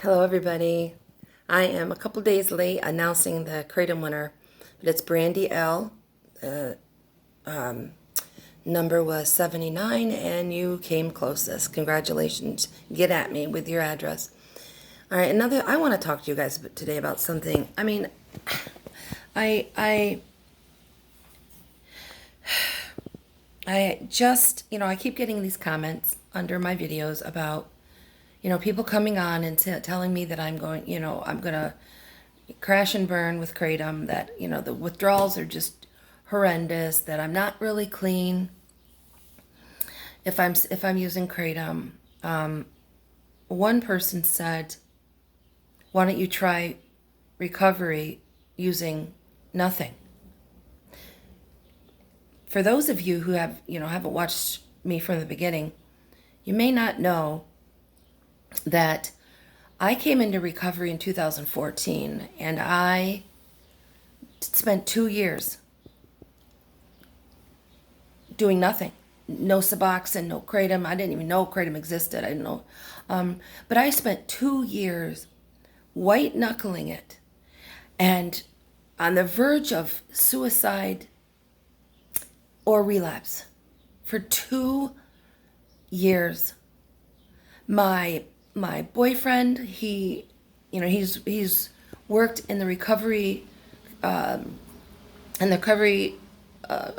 Hello, everybody. I am a couple days late announcing the Kratom winner, but it's Brandy L. The number was 79, and you came closest. Congratulations. Get at me with your address. All right, I want to talk to you guys today about something. I just, I keep getting these comments under my videos about people coming on and telling me that I'm going to crash and burn with Kratom, that, the withdrawals are just horrendous, that I'm not really clean if I'm using Kratom. One person said, why don't you try recovery using nothing? For those of you who haven't watched me from the beginning, you may not know that I came into recovery in 2014, and I spent 2 years doing nothing. No Suboxone, no Kratom. I didn't even know Kratom existed. I didn't know. But I spent 2 years white knuckling it and on the verge of suicide or relapse for 2 years. My boyfriend, he's worked in the recovery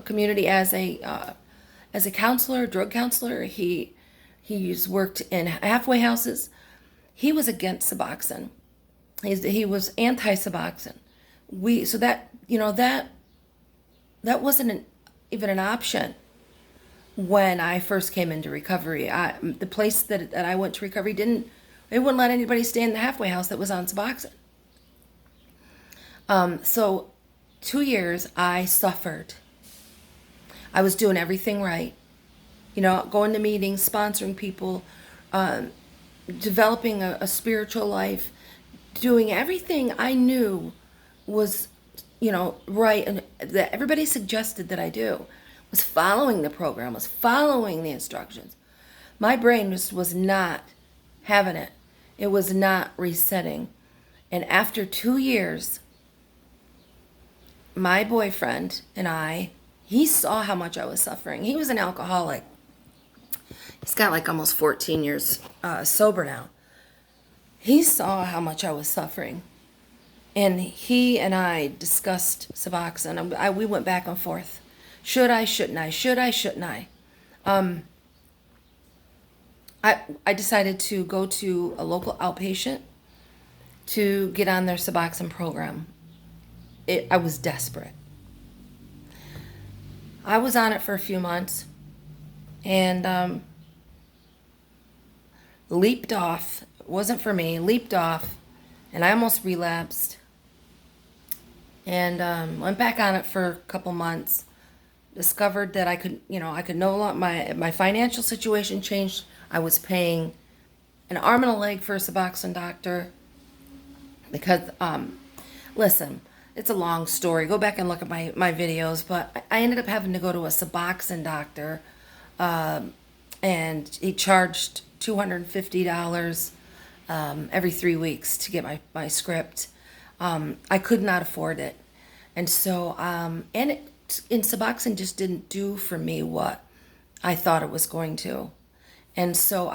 community as a counselor, drug counselor. He's worked in halfway houses. He was against Suboxone. He was anti-Suboxone. So that wasn't even an option when I first came into recovery. The place that I went to recovery they wouldn't let anybody stay in the halfway house that was on Suboxone. So 2 years I suffered. I was doing everything right, going to meetings, sponsoring people, developing a spiritual life, doing everything I knew was, right, and that everybody suggested that I do. Was following the program, was following the instructions. My brain just was not having it. It was not resetting. And after 2 years, my boyfriend and he saw how much I was suffering. He was an alcoholic. He's got like almost 14 years sober now. He saw how much I was suffering. And he and I discussed Suboxone. We went back and forth. Should I, shouldn't I? Should I, shouldn't I? I decided to go to a local outpatient to get on their Suboxone program. I was desperate. I was on it for a few months and leaped off. It wasn't for me. Leaped off, and I almost relapsed. And went back on it for a couple months. Discovered that I could no longer, my financial situation changed. I was paying an arm and a leg for a Suboxone doctor because, listen, it's a long story. Go back and look at my videos, but I ended up having to go to a Suboxone doctor, and he charged $250 every 3 weeks to get my script. I could not afford it. And so, and Suboxone just didn't do for me what I thought it was going to. And so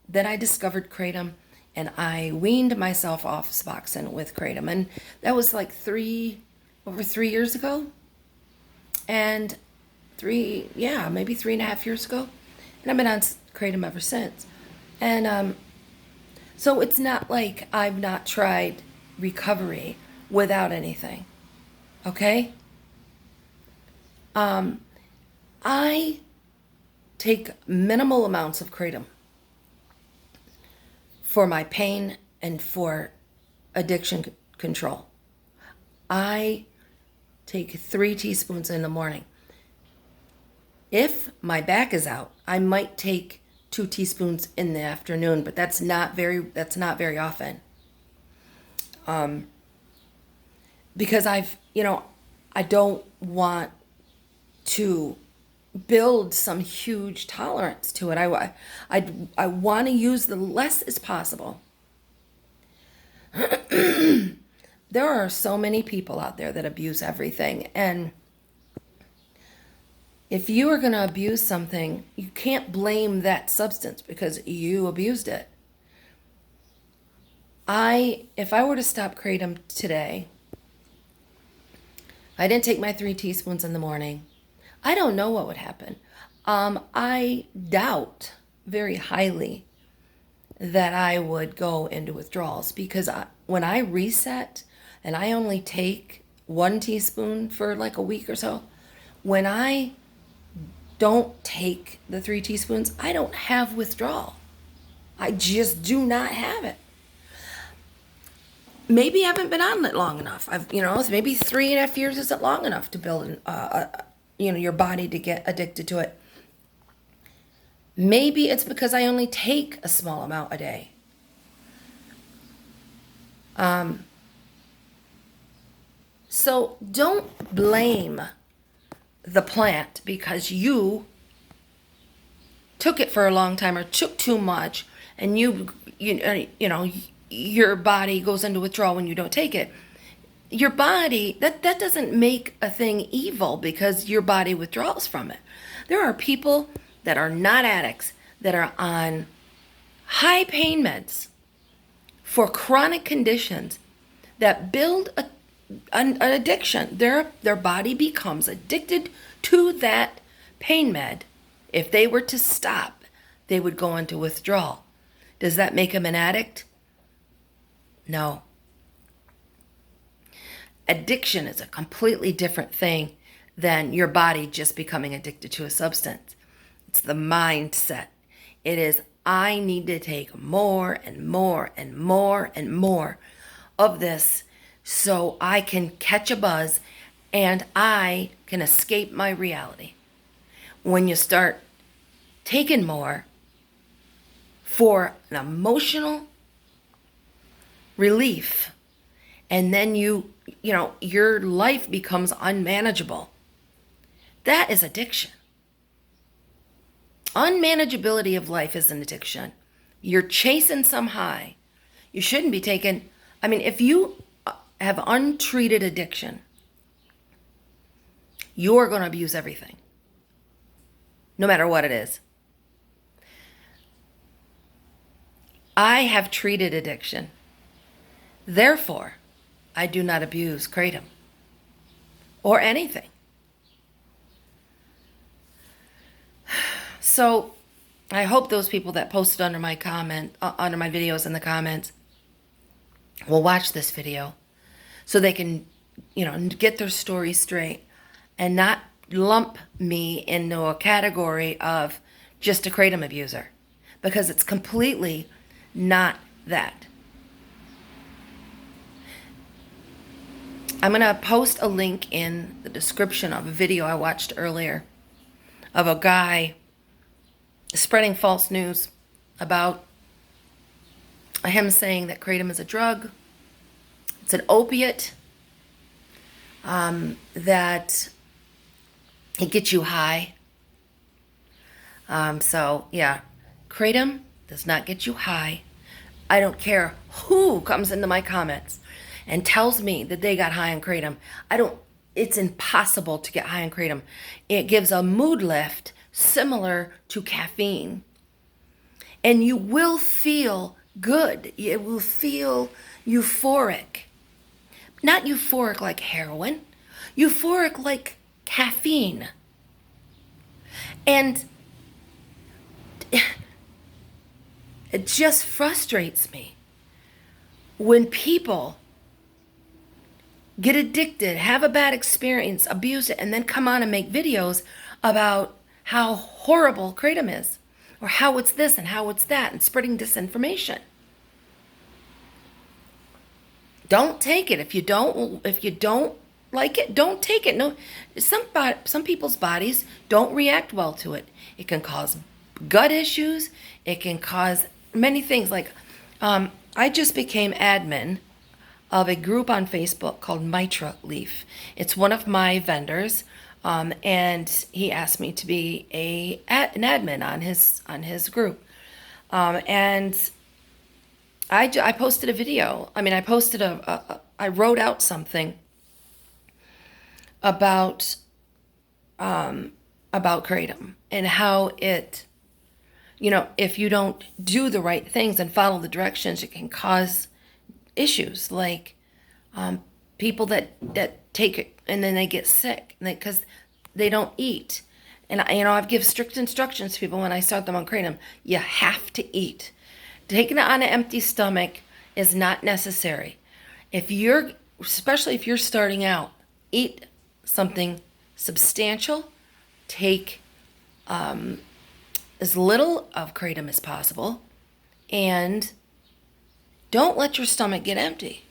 then I discovered Kratom, and I weaned myself off Suboxone with Kratom. And that was like over 3 years ago. And maybe 3.5 years ago. And I've been on Kratom ever since. And so it's not like I've not tried recovery without anything. Okay? I take minimal amounts of Kratom for my pain and for addiction control. I take 3 teaspoons in the morning. If my back is out, I might take 2 teaspoons in the afternoon, but that's not very often. Because I don't want to build some huge tolerance to it. I want to use the less as possible. There are so many people out there that abuse everything. And if you are going to abuse something, you can't blame that substance because you abused it. If I were to stop Kratom today, I didn't take my 3 teaspoons in the morning, I don't know what would happen. I doubt very highly that I would go into withdrawals because when I reset and I only take 1 teaspoon for like a week or so, when I don't take the 3 teaspoons, I don't have withdrawal. I just do not have it. Maybe I haven't been on it long enough. Maybe 3.5 years isn't long enough to build, your body to get addicted to it. Maybe it's because I only take a small amount a day. So don't blame the plant because you took it for a long time or took too much, and your body goes into withdrawal when you don't take it. Your body, that doesn't make a thing evil because your body withdraws from it. There are people that are not addicts that are on high pain meds for chronic conditions that build an addiction. Their body becomes addicted to that pain med. If they were to stop, they would go into withdrawal. Does that make them an addict? No. Addiction is a completely different thing than your body just becoming addicted to a substance. It's the mindset. It is, I need to take more and more and more and more of this so I can catch a buzz and I can escape my reality. When you start taking more for an emotional relief, and then your life becomes unmanageable, that is addiction. Unmanageability of life is an addiction. You're chasing some high. You shouldn't be taking, if you have untreated addiction, you're going to abuse everything, no matter what it is. I have treated addiction. Therefore, I do not abuse Kratom or anything. So I hope those people that posted under my videos in the comments will watch this video so they can, get their story straight and not lump me into a category of just a Kratom abuser, because it's completely not that. I'm going to post a link in the description of a video I watched earlier of a guy spreading false news about him saying that Kratom is a drug. It's an opiate, that it gets you high. Kratom does not get you high. I don't care who comes into my comments and tells me that they got high on Kratom. It's impossible to get high on Kratom. It gives a mood lift similar to caffeine. And you will feel good. It will feel euphoric. Not euphoric like heroin. Euphoric like caffeine. And it just frustrates me when people get addicted, have a bad experience, abuse it, and then come on and make videos about how horrible Kratom is, or how it's this and how it's that, and spreading disinformation. Don't take it. If you don't like it, don't take it. No, some people's bodies don't react well to it. It can cause gut issues. It can cause many things. Like, I just became admin of a group on Facebook called Mitra Leaf. It's one of my vendors, and he asked me to be an admin on his group. And I posted a video. I mean, I posted I wrote out something about Kratom and how it, if you don't do the right things and follow the directions, it can cause issues like people that take it and then they get sick because they don't eat. And I've given strict instructions to people when I start them on Kratom. You have to eat. Taking it on an empty stomach is not necessary. Especially if you're starting out, eat something substantial. Take as little of Kratom as possible, and don't let your stomach get empty,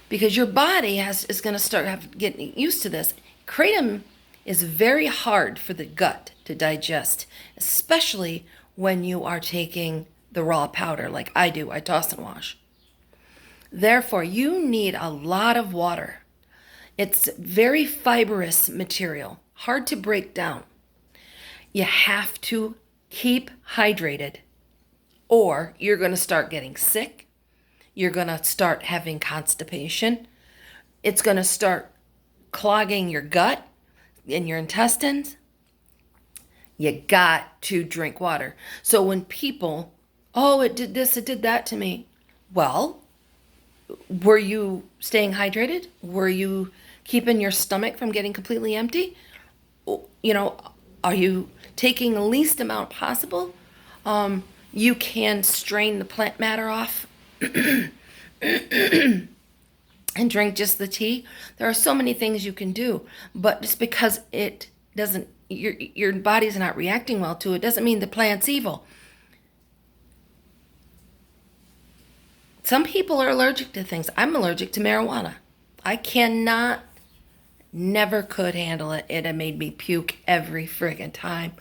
because your body is going to start getting used to this. Kratom is very hard for the gut to digest, especially when you are taking the raw powder like I do. I toss and wash. Therefore, you need a lot of water. It's very fibrous material, hard to break down. You have to keep hydrated, or you're going to start getting sick. You're going to start having constipation. It's going to start clogging your gut and your intestines. You got to drink water. So when people, oh, it did this, it did that to me. Well, were you staying hydrated? Were you keeping your stomach from getting completely empty? Are you taking the least amount possible? You can strain the plant matter off and drink just the tea. There are so many things you can do, but just because it doesn't, your body's not reacting well to it, doesn't mean the plant's evil. Some people are allergic to things. I'm allergic to marijuana. I cannot, never could handle it. It made me puke every friggin' time.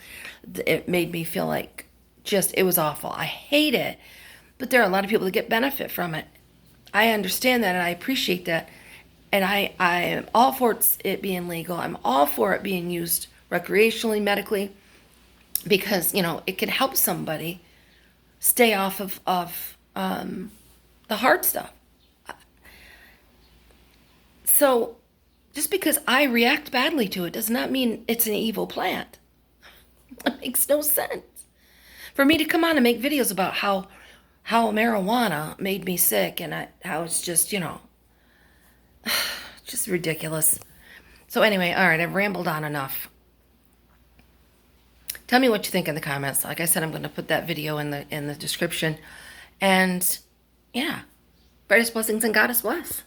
It made me feel like it was awful. I hate it. But there are a lot of people that get benefit from it. I understand that and I appreciate that. And I am all for it being legal. I'm all for it being used recreationally, medically, because, it can help somebody stay off of the hard stuff. So just because I react badly to it does not mean it's an evil plant. It makes no sense. For me to come on and make videos about how marijuana made me sick and how it's just, just ridiculous. So anyway, all right, I've rambled on enough. Tell me what you think in the comments. Like I said, I'm going to put that video in the description. And yeah, brightest blessings and God bless.